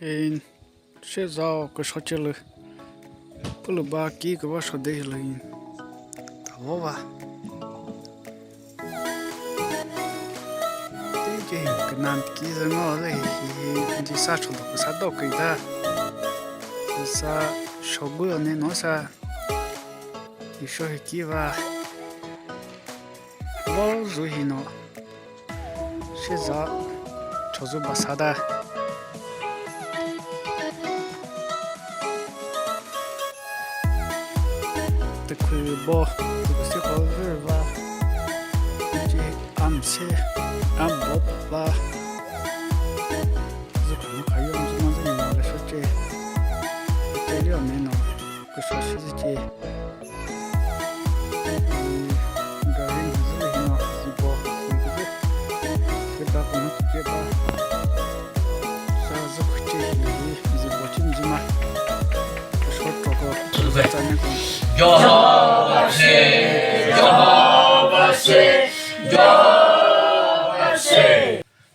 in sẽ do cái số chơi lực bữa lúc ba ký cái bao số đây là in thảo va thế chứ cái nam ký rồi ngó đây thì sa chọn được sa đâu cái ta sa số bữa nên nó sa thì số cái ký va bao rồi thì nó sẽ do cho dù ba sa da the query ball to see how river am se am bopla zo no kayo mo zo no la shoche te leo meno ko so shi je garin zo no zibo ke ta ko no ke ba sa zo che zibo tim zima so to ko ta ne ko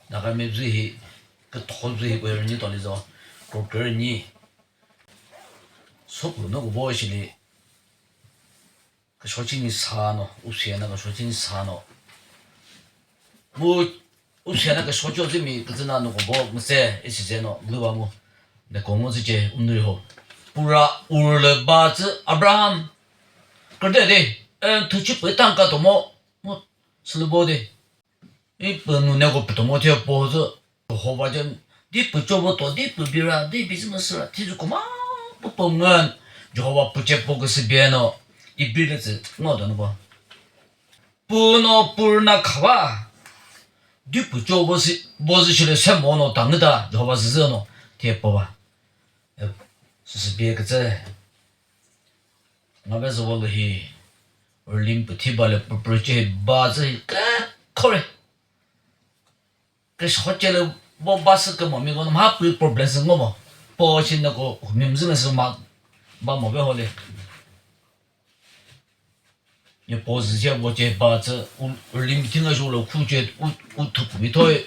나가 매주히 그 토주히 거를 돌리죠. 그거니 속으로 무엇이니 그 소진이 사노 우시에나가 소진이 사노 뭐 우시에나가 소조즘이 그즈나노고 뭐 무세 이시제노 누가뭐 내 공원지제 오늘호 부라 울르바즈 아브라함 그런데 특히 땅가도 뭐 슬보데 이 번우 내고 부터 못해 보즈 호바전 디프 쪼보도 디프 비라 디 비즈니스라 티주고마 뽕은 조바 부체 보고스 비에노 이 비르즈 뭐도는 거 뿌노 뿌르나 카바 디프 쪼보스 보즈실에 세모노 당다 조바스즈노 티에뽀바是别个在，我们是为了去，而领不提拔了不这把这个考虑，个好些了我把是个毛病我他不 problem 是我嘛，保险那个名字那是嘛，把毛病好嘞，你保时捷我这把这而领听个说了苦觉我头不会退，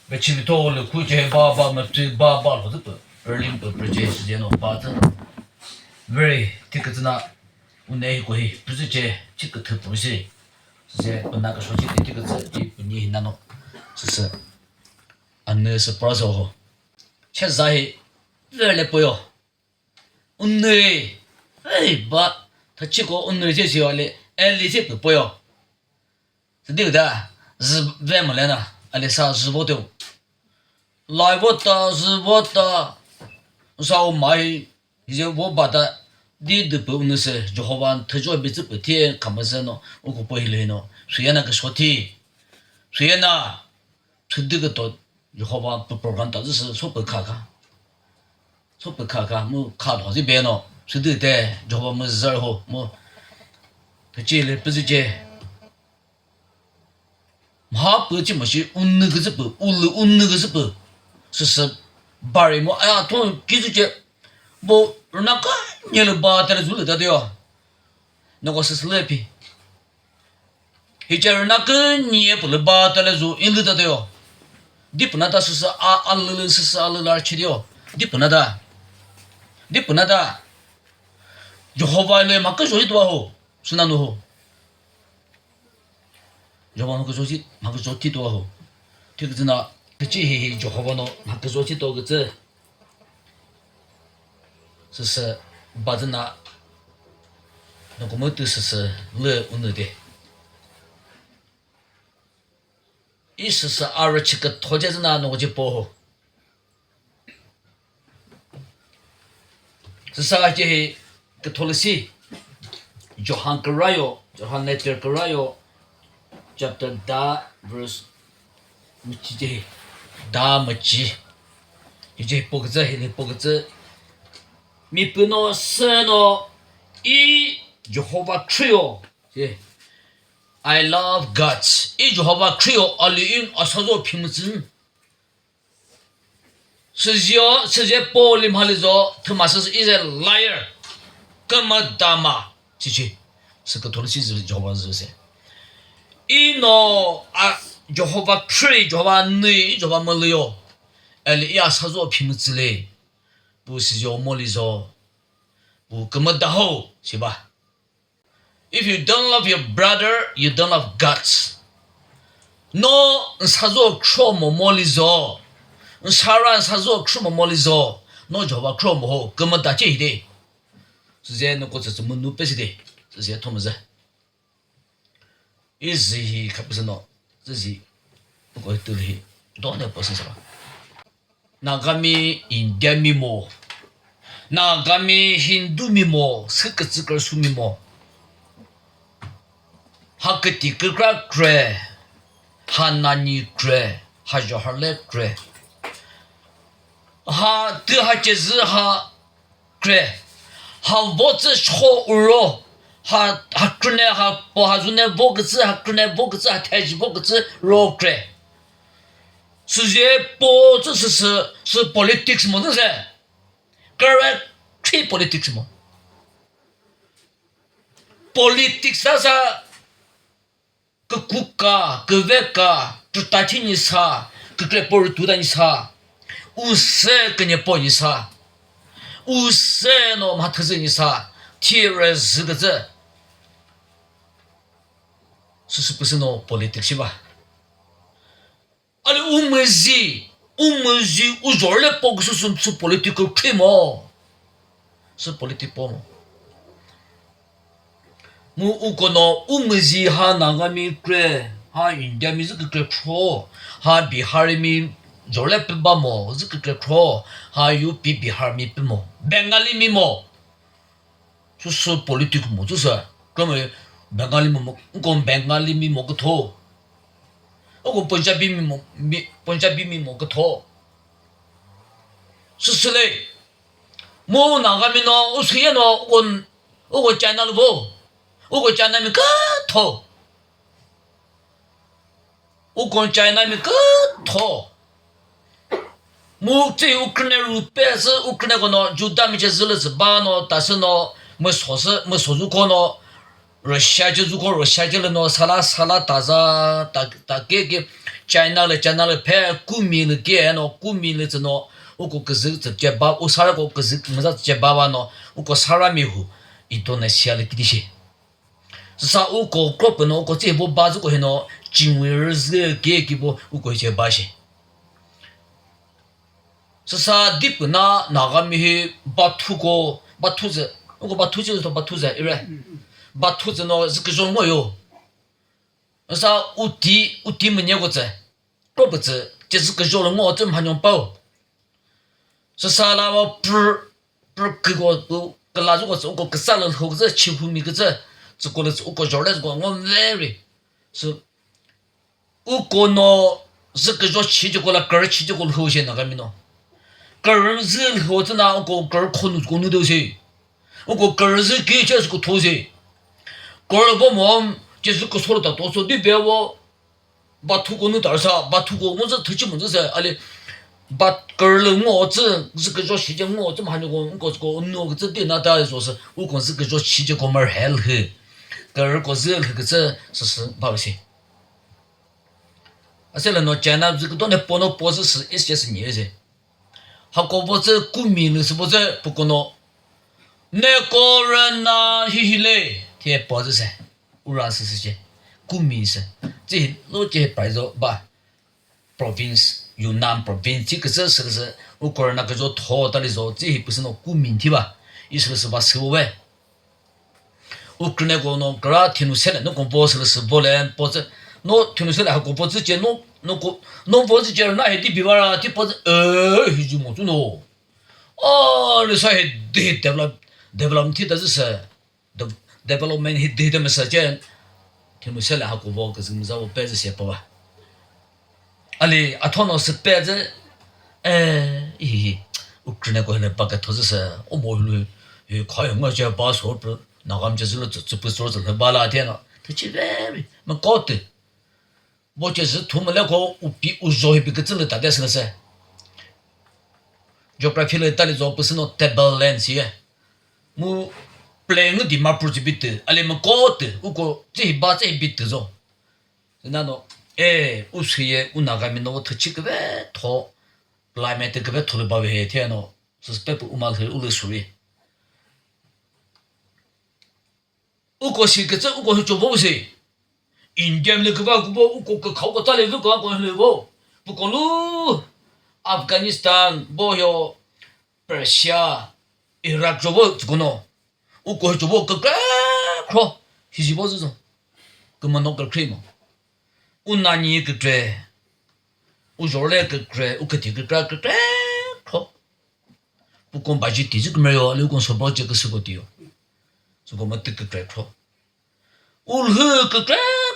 别去不退了苦觉把嘛最把了这个。而领不这时间咯，把这 very 这个子呢，我那一回不是这个特不是，是我那个说起的这个字，这不你那喏，就是那是不少吼，确实是热来不要，把他这个这些嘞，你这个不要，是对的，是外面来呢，啥是不对，来不的是不的。稍买一些我把它你的不那些就好玩，他做别子不贴看不上喏，我可不会来喏。虽然那个说题，虽然呐，出这个多就好玩不干，但是说不看，么看到这边喏，是对的，就好么事儿吼么，他这里不是这，马不这么些，那个是不，那个是不，是。바리 뭐 아야 돈 기주제 뭐 나가 얘를 바다를 줄다 돼요 너가 스슬래피 이제 나가 니에 불 바다를 줄 인르다 돼요 디프나다 스스 알르르 스스 알르르 치디요 디프나다 여호와를 막그 소리도 하고 순나노 여호와는 그 소리 막그 소리도 하고 되거든요 그치 조호바노 학교조치 또 그치是把这那个么都是乐那的，意思是27个拖鞋子那我就保护，是啥这个托勒西，Johan Letter Carayo chapter da verse 这。大么鸡，这不个字，米不诺生诺一就好把吹哦，是 I love God， 一就好把吹哦，利用操作屏幕字，是这玻璃嘛的说，他妈是一个 liar， 干嘛大嘛，这是个托勒西是就好把是不是？一诺啊。Jehovah tree, Jehovah ni, Jehovah meliyo. ali ya sa zo phi mu zile bu si yo mo li zo bu gma da ho si ba if you don't love your brother you don't love God no sa zo kro mo li zo sa ran sa zo kro mo li zo no jo ba kro mo ho gma da ji de 之前那个是么努不是的，这些同志，一时可不是喏，这些不过都是当然不是什么，那个米印度米么，那个米印度米么，是个自个儿属米么，哈个地个个个，哈那尼个，哈就哈来个，哈这哈就是哈个。 哈，我这错误哈可能哈不哈就那不个字，哈可能不个字，哈太极不个字，罗克。是这不这是 politics 么？这是，个人吹 politics 么 ？politics 啥啥？个国家个国家，就大清你啥？个个不是独大你啥？无色个你不你啥？ 无色呢，嘛特色你啥？天然四个字，是不是呢 ？politic 是吧？阿里我们是我做了包个是 political 吹么？是 politic 包么？我讲呢，我们是哈那个米个，哈印度米这个错，哈比哈里米。 做了不把么？这个课还有比哈米不么？bengali 米么？就是 politic 么？就是，因为 bengali 么？我讲 bengali 米么个头，我讲 punjabi 米么个头，是嘞。我那个米呢？我虽然呢，我讲那了不？我讲那米个头，我讲讲那米个头。 我这乌克兰路边是乌克兰个喏，就咱们就是了是吧喏，但是喏，没说如果喏，若下就如果若下就了喏，啥啦大个 China 了拍股民了个喏，股民了这喏，我个是直接把我啥个是没啥直接把喏，我个啥啦没有，一多那下了给些，是啥我个不喏，我这不把这个喏，经纬儿是个不我个些把些。 是啥地不那个米把土子，我把土就是把土子，对不对？把土子呢是个种我有，啥屋地没那个子，我不知，就是个种我怎么还用包？是啥啦？我不个拉住我个啥了后个子欺负米个子，这个了我个种了这个我 very 是，我个呢是个种气就过了，个气就过了后些那个米呢。 个人是或者那个个人可能都是，我个人是给就是个拖鞋，个人不忙就是个错了的多说你别我把土工弄到啥，把土工我这头起门子噻，阿里把个人我这是个做细节我怎么还那个我这个那个这点那当然说是我讲是个做细节个门害了很，个人个是那个这是不好些，而且呢，讲那这个当年包是一些是年噻。 还搞不这股民了是不是？不过呢，那个人呐，嘿嘞，天包子噻，污染是些股民噻，这老些摆着吧 ，province 云南 province 这个是我个人那个说拖到的说，这不是那股民对吧？意思是把收外，我个那个呢，个听不下来，那个包是包来包子，那听不下来还个包子接弄包子接那些地比方啊，地包子很就么子喏，哦，你说还development 的是 development 的么时间，听不下来还个包个是么子我摆着些包吧，阿里阿托那是摆着，我可能过来把个投资是，我没了，考验我就把说不，那我们就是了，这不说是把那天了，他去外么搞的。 我就是图么那个我做一个真的大点是个噻，就把皮了打的做不是那 table land 些，我本来我地嘛不是比得，阿里么搞的，我个这一把这一比得着，是那种，我说也我那个面那我头起个外头，来面这个别拖了包围天喏，是别不马头乌了属于。我过去个这我过去做不是，印度那个吧，我个考个咋来不讲过来不讲路，阿富汗尼斯坦不有，北西亚，伊拉克做不这个喏，我过去做不个个，可，其实不是这，根本弄个亏嘛，我拿你个亏。我原来个个，我个地个个，好，不光把这地这个没有，你光说把这个是个地哦，这个没得个个好，我那个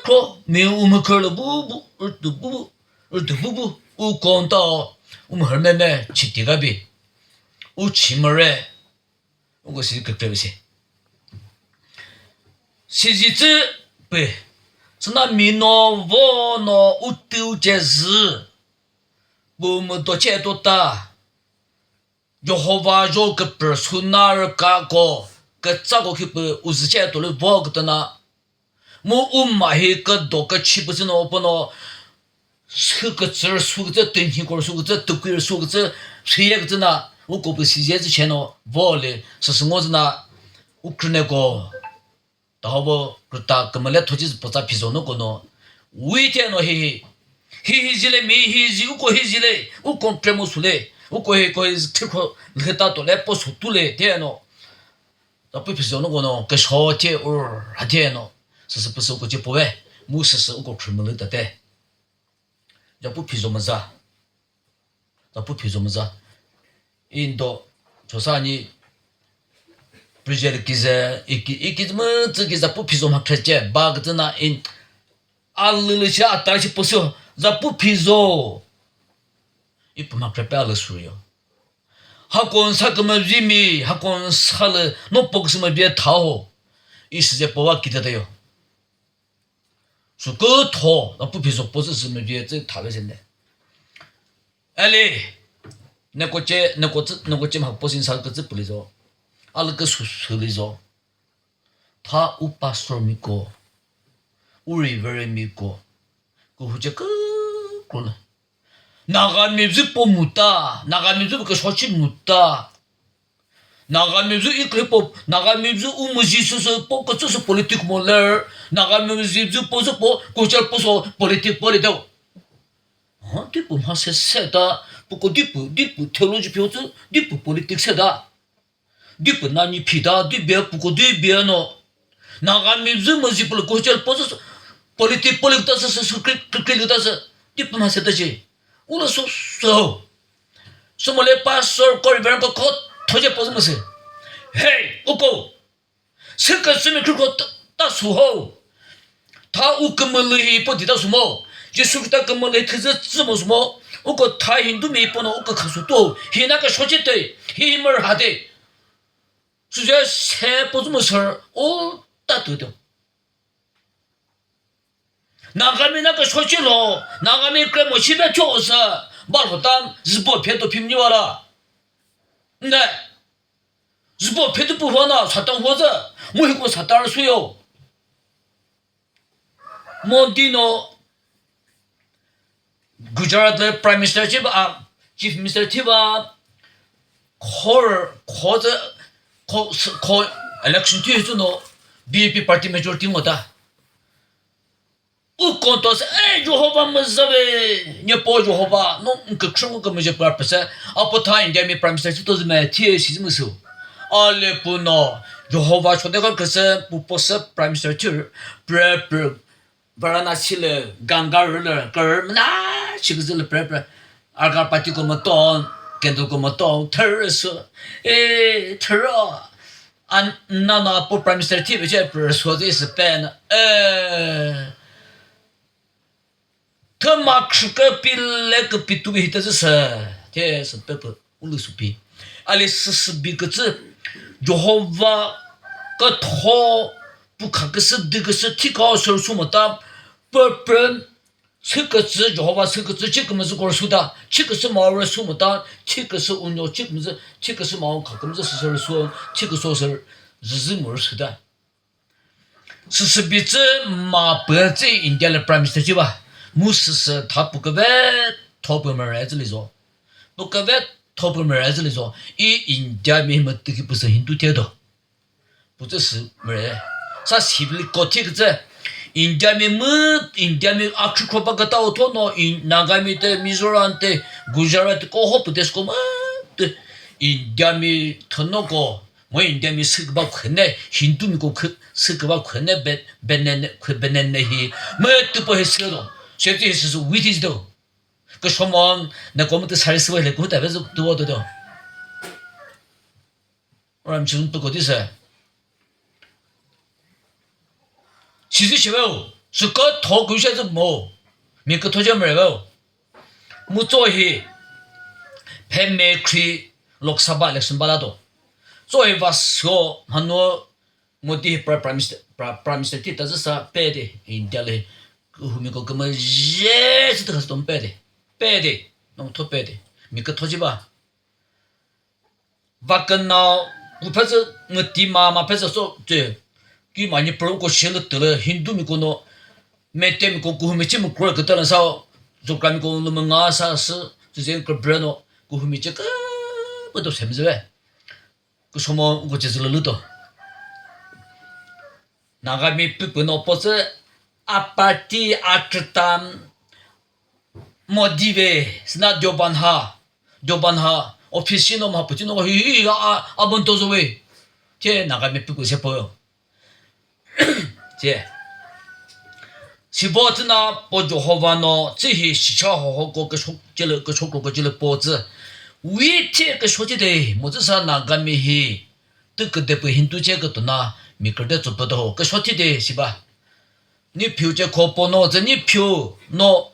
好，没有我们看了不，我讲到我们后面呢，去地个边，我去么嘞，我是个个些，是日子不，是那米诺我那我丢这事。我们多钱多大？要好吧，要个不出哪儿干个，个咋个去不？我之前多了包个的呢。我买一个多个岂不是那不那？说个字儿，说个字，等天过说个字，都归说个字，谁也个字呢？我过不时间之前呢，包嘞，是我是呢，我跟那个，然后我个打根本来土地是不咋皮着那个呢，我一天呢嘿。黑子嘞，没黑子，我过黑子嘞，我讲这么说嘞，我过黑是铁块，那大多来不速度嘞，天喏，那不是那个喏，个小天还天喏，是不是我就不会，我是我个出门了的带，要不皮什么子啊？那不皮什么子啊？印度做啥呢？不是的，其实一个怎么这个是不皮什么开价，把个真那因，啊了下，但是不是。这不皮肉，也不嘛准备了输哟。还讲啥个么玉米，还讲啥了，弄不个什么别套，一时间不话记得的哟。说个套，那不皮肉不是什么别这套了现在。哎嘞，那个这嘛不是啥个这不来着，啊那个说来着，他五把手米过，五人味米过。过后这个过了，那个米子不木哒，那个米子不个说起木哒，那个米子一个不，那个米子我们是不个就是 politik 么嘞，那个米子不是不，国家不说 politik 不里头，啊，你不嘛是的，不过你不 theology 标准，你不 politik 是的，你不那你皮的，你别不过你别喏，那个米子么是不了，国家不是。politik 但是但是你不嘛是的去，我来说什么来把手搞里边个搞拖着不是么事？嘿，我讲，这个上面这个大树后，他我根本来不知道什么，就说他根本来他是怎么什么，我讲他印度没不能我个看书多，他那个说起对，他门下的，所以才不怎么事儿，我打对的。那个没那个说起了，那个没跟我前面就是，马路当日报片都拼你完了，那日报片都不放了，才当活着，我一个才当2岁哟，莫迪诺，Gujarat 的 Prime Minister 去吧 ，Chief Minister 去吧，考 election 去就喏 ，BJP Party Majority 么的。我讲到是，哎，如何吧，么子呗？你包如何吧？侬个什么个么就不是？啊，不他人家没 prime minister 都是买铁是怎么说？啊，嘞不喏，如何吧？说那个可是不是 prime minister 就是不然那起了尴尬了，个儿那起个是了不，二个把这个么当，跟着个么当，头儿说，哎，头儿啊，啊，那不 prime minister 铁不就不是说的是白呢？他妈吃个比那个比多比的是这是别个我来说比，阿里是比个字，然后哇个头不看个是这个是提高收入么的，不这个字然后哇这个字这个么是过说的，这个是毛人说么的，这个是温柔，这个是毛看个么是说，这个说是日没说的，是比这马白在印第安的 prime minister 去吧。牧师是他不个外，他不门儿子里说，不个别头部门儿子里说，印第安民们这个不是印度铁的，不这是门儿，啥西边的高铁个子，印第安民阿克克巴个到头喏，那个民的米索兰的古加拉的高好不得是个么的，印第安民他那个。我印第安民是个把困难，印度民国是个把困难本来he，没都不会说的，所以这是问题的。个说嘛，那我们都才思维来，我代表是多的。我们就是不过的是，其实是不，是个托管些是么，每个托叫没有，没做些，偏没去6-7来审巴拉多。作为把说很多我的 prime minister 的，但是啥白的，印度嘞，后面个么热是都是东白的，弄脱白的，每个脱去吧。把跟那我拍着我的妈妈拍着说对，给嘛你不如过写了得了，印度米个喏，每天米个过后面这么过个得了sao，就干米个那么硬啥事，就这样个不然喏，过后面这个不都什么子呗。个什么我就是了的，那个没不能不是阿巴蒂阿克丹莫迪维是那丢班哈，office 嘛不就那个阿本多少位，这那个没不些朋友，这，是包子呢，包就好玩喏，这些市场好过个出这了个出过个这了包子。为这个说起的，么子啥那个没嘿，这个的不印度这个的那，每个的做不到，个说起的是吧？你票这可不喏，这你票喏，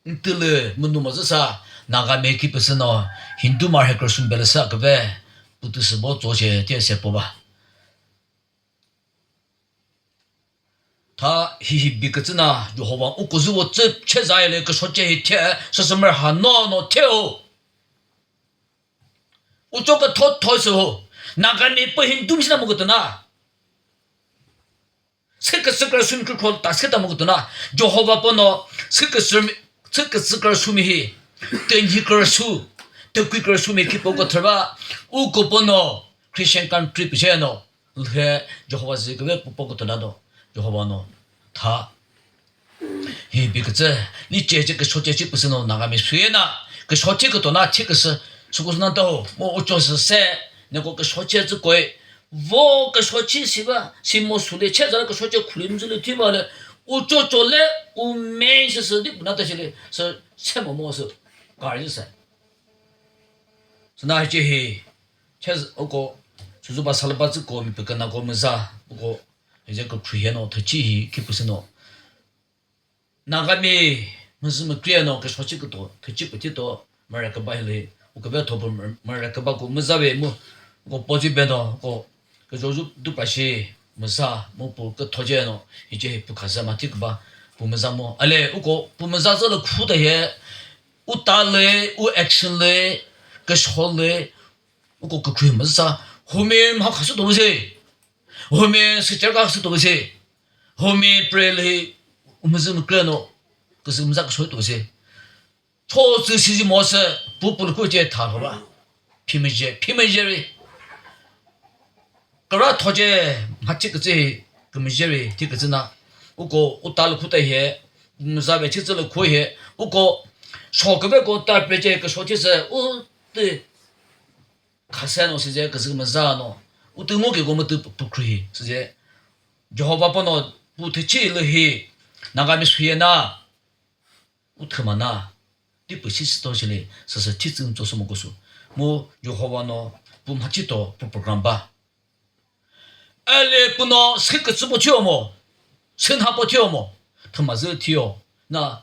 你得了，么弄么子啥？那个没去不是喏，印度嘛还个顺便了啥个呗？不都是我做些这些不吧？他嘿嘿别个子呢，就好玩，我可是我这吃啥来个说这一天，说什么还喏跳。我做个托时候，那个你不印度是那么个的呢？这个书面可打这那么个的呢？就好把不喏，这个书面嘿，等一个书，等几个书面去包个头吧，我个不喏，Christian country 不是喏，就好把这个月不包个头那喏，就好把喏，他，嘿，别个子，你这个说这不是喏，那个没水呢，个说这个多那这个是。如果是那都，我就是说，那个说起子贵，我个说起是吧？是么说的？现在那个说起苦力子的对吧了？我做了，我没是的不那东西的，是什么是？搞意思？是那些嘿，确实我个就是把沙拉巴子过米不跟那个么啥，不过这个亏钱喏，他记去不是喏，那个me么是么贵喏？个说起个多，他记不记多？没人个白嘞。我个别头部门来个把个么子呗么，我包这边喏，个肉都把些么啥，么不个拖鞋喏，一些不开心嘛，这个吧，不么啥么，哎嘞，我个不么啥做了苦的些，我打嘞，我 action 嘞，个说嘞，我个亏么子啥，后面还开始东西，后面是这个是东西，后面不嘞，我们是么个喏，可是我们咋个说东西？错这些模式不的国家谈好吧？偏门节嘞，个那拖节还这个这个门节嘞，这个是哪？我打了苦的些，啥呗？其实了苦些，说个别个打别这个说就是我的，看山喏是这个是个么啥喏？我对我给我们都不可以，是这，就好把不喏不提起了些，那个没水呐，我他妈呐！你不是东西嘞，是体制做什么个数？我有好玩喏，不买几多不干吧？哎嘞不喏，这个怎么跳么？身还不跳么？他妈热跳，那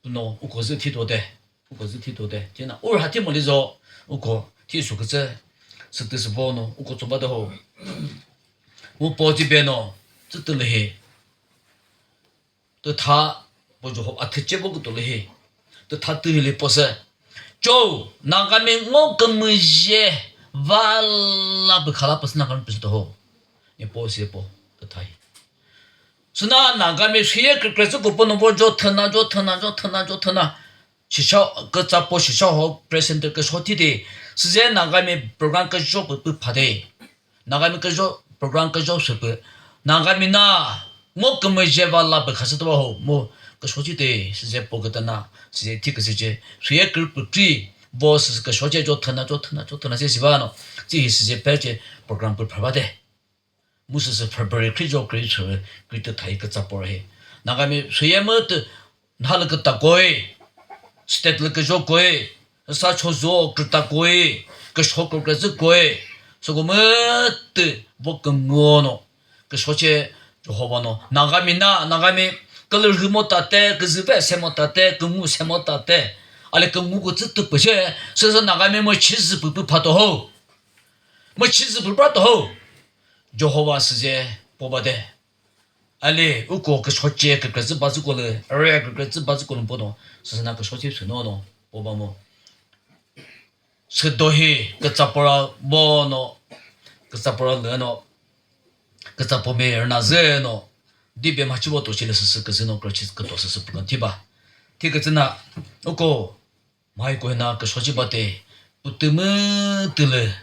不喏，我个热体多的，真的，偶尔还挺么的着，我个体说个这，是都是包喏，我个做不到好，我包这边喏，这得了嘿，都他不就好啊？他接不个得了嘿。都他对了不是，就那个没我跟么些，完了不看了不是那个人不是的吼，你包些包都他，是那个没谁个这个不能包就疼那，学校个咋播学校和 present 个说题的，是在那个面 program 个说不拍的，那个面个说 program 个说是不，那个面呐，我根本就把那不开始多好，我个说题的是在播个的呐，是在这个是在，所以个不对，我是个说题就疼这是吧呢？这些是在摆在 program 不拍的。我是 February 开始可以出，可以得他一个杂包嘿。那个没虽然没得，他那个大贵，是得那个小贵，啥车子个大贵，个小狗个子贵，所以我没得我跟我喏，个说起就好吧喏。那个没个人没打的，个日本什么打的，跟我什么打的，阿里跟我个子都不行，所以说那个没其实不拍到好，没其实不拍到好。就好吧，时间播不的，阿里如果个说节个子把子过来，个子把子过来不懂，是那个说节存喏喏，播吧么？是多嘿，个咋不啦么喏，个咋不啦热喏，个咋不没人那热喏，里边嘛就我多些的是个是喏个其实个多是不能提吧，提个真呐，如果买过那个说节不的，不得么得了，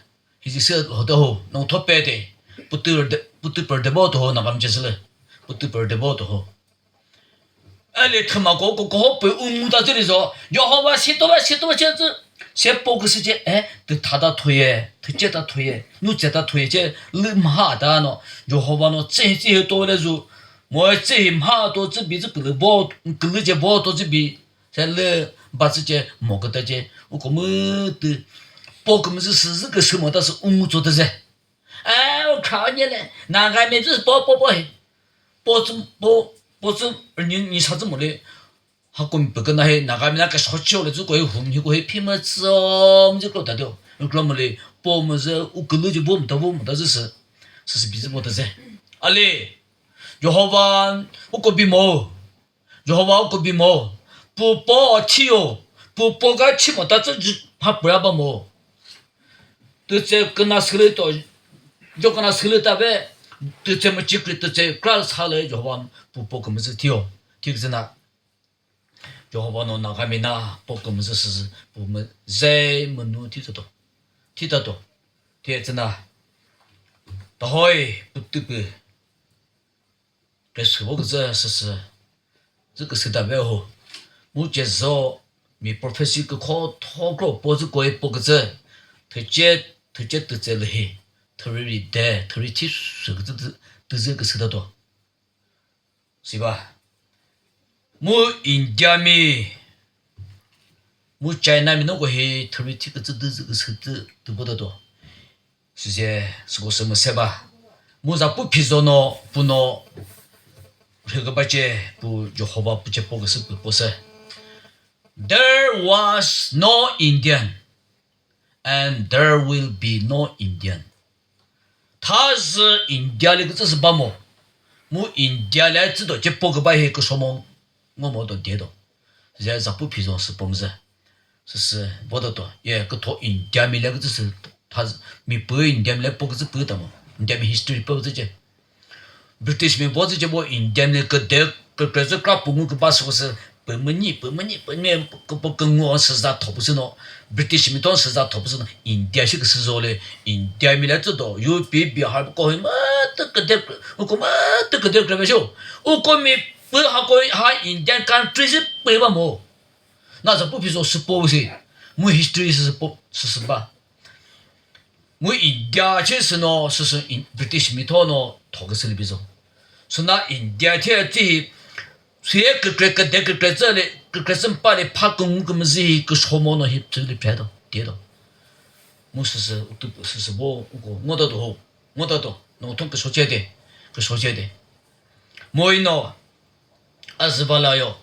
还是说好多好，弄脱白的。不对本的包头，那个么就是了，不对本的包头。哎，你他妈个好被到这里说，要好吧，写多这样子，写报个时间，哎，都他打推耶，他接打推耶，你接打推这你马的喏，要好吧喏，这多的说，我这马多这比这不能包，跟你这包多这比，才了把这些莫个的这，我可么的，包个么是这个什么，但是做的噻。哎，我靠你嘞！那个妹子包子，你啥子么的？他根本不跟那些那个那个说起了，就过一红一过一片么子哦，我们就搞得掉。那么的包么子，我跟了就包不到这是鼻子包的噻。阿里，然后吧，我隔壁毛，然后吧我隔壁毛，不包体哦，不包个体么，但这就他不要包毛，都在跟那手里头。就跟他手里打呗，都这么几个都在挂查来就好吧，不根本是跳，个是哪？就好吧，那还没拿，不根本是不么在么努提得多，真的，大海不对不，该说个这是这个是代表好，我介绍米不分析个考考过，包子过一包个这，推荐都在了嘿。特别的，特别提这个都这个收得多，是吧？我印度米，我China米那个嘿，特别提个这个收的都不得多，是些是个什么事吧？我咋不批着呢？不呢？这个把这不就好吧？不接报个是不是 ？There was no Indian, and there will be no Indian. 他是印度的，这是把么？我印度来知道，这包个把一个说么，我没得跌到，现在不批准是本事，是没得多，也个托印度米那个就是他是没背印度米来包个是背的嘛，印度米 history 包这些，British 米包这些我印度米个的个这个不我个把说是。本么你不跟我是啥头不是喏？British 米当时啥头不是喏？印度是个是说嘞，印度米来知道有比还不高兴嘛？这个的，我讲嘛，这个的干嘛笑？我讲米不还高还印度干最是白吧么？那是不比说是包些，我 history 是不是吧？我印度其实喏是British 米头喏头个是里比说，是那印度天这。所以个这里个是把你拍公个么子个什么东西这里拍到跌到，我是都是我都懂，我通个说解的，没喏，28了哟，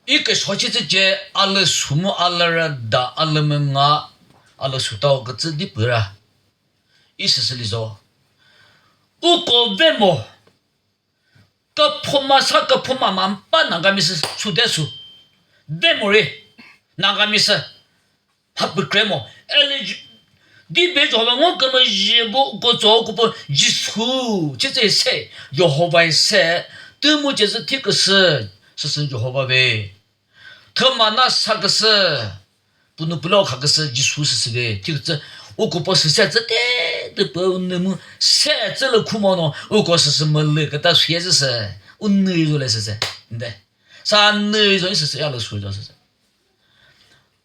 一个说起这些阿拉什么阿拉人的阿拉们啊，阿拉说到个这里不啦，意思是你说，我搞什么？个破马啥个破马蛮把那个米是出的出，为么嘞？那个米是还不干么？你别说了，我根本一不个做个不一出，就这些要好办些，都么就是这个事，是要好办呗。他妈那啥个是不能不老看个是一说是的，这个这我国不是啥子的都不那么啥子了苦嘛呢？我国是什么那个到谁子是我内容来是噻，对，啥内容是要来说着是噻。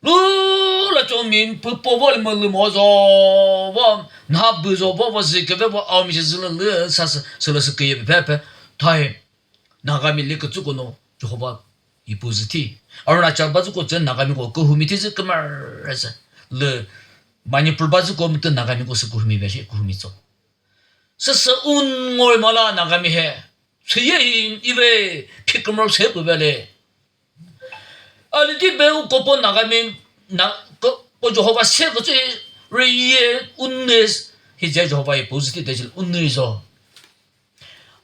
那证明不我的么了么着，我那不着我是个别我后面就是了啥是了是个也别他还那个面那个这个呢就好吧。一不是体，而那讲把这个真那个米个过后面的这个嘛儿是了，万一不把这个米的那个米个是过后面别些过后面做，是我嘛啦那个米嘿，谁也因为皮个毛谁不别嘞，啊你这边我过不那个米那个我就好把写个这人也呢，现在就好把一不是体的就呢说。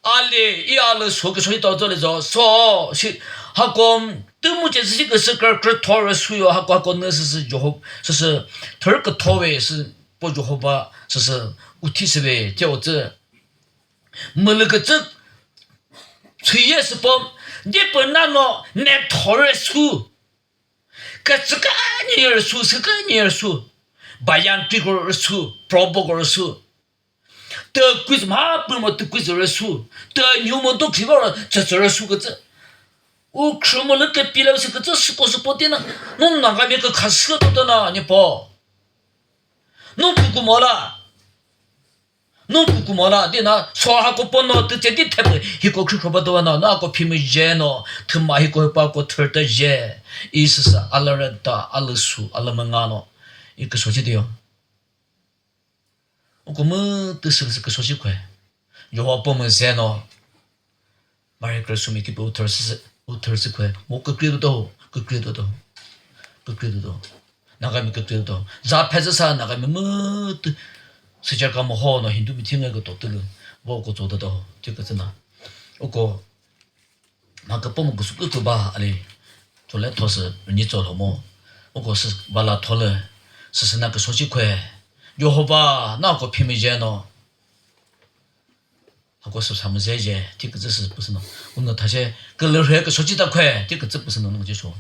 阿里一阿拉说个说到这里着，说是哈讲，到目前这个是个托儿属于哈讲那是就好，是头儿个托位是不就好吧？是我提示呗，叫这没那个这，谁也是不，你不那么那托儿属，个这个你儿属是个你儿属，白羊这个儿属，宝宝个儿属。的鬼子嘛不么的鬼子儿数，的牛们都看到了，这儿数个字，我看么那个比了是个这是个是不的呢，弄那个面个看舌头的呢，你不，弄不过么了，弄不过么了，的那说哈个不孬的这的太不，一个看看不到呢，那个皮么热呢，他妈一个把个头的热，意思是阿拉人的阿拉数阿拉们啊喏，一个说起的哟。我们都是个说起快，如果不们噻喏，马一个说明给不头是快，我个给得到，个给得到，个给得到，那个没个给得到，咋拍子啥那个没么的，谁家干么好呢？很多没听那个道的了，我个做得到，这个真的，我个那个不么个说个吧，阿里，做来他是你做了么？我个是把那拖了，是那个说起快。有好吧，那个拼没见呢？那个是他们这些，这个只是不是呢？我那他些跟老黑个手机大块，这个这不是能那么就说。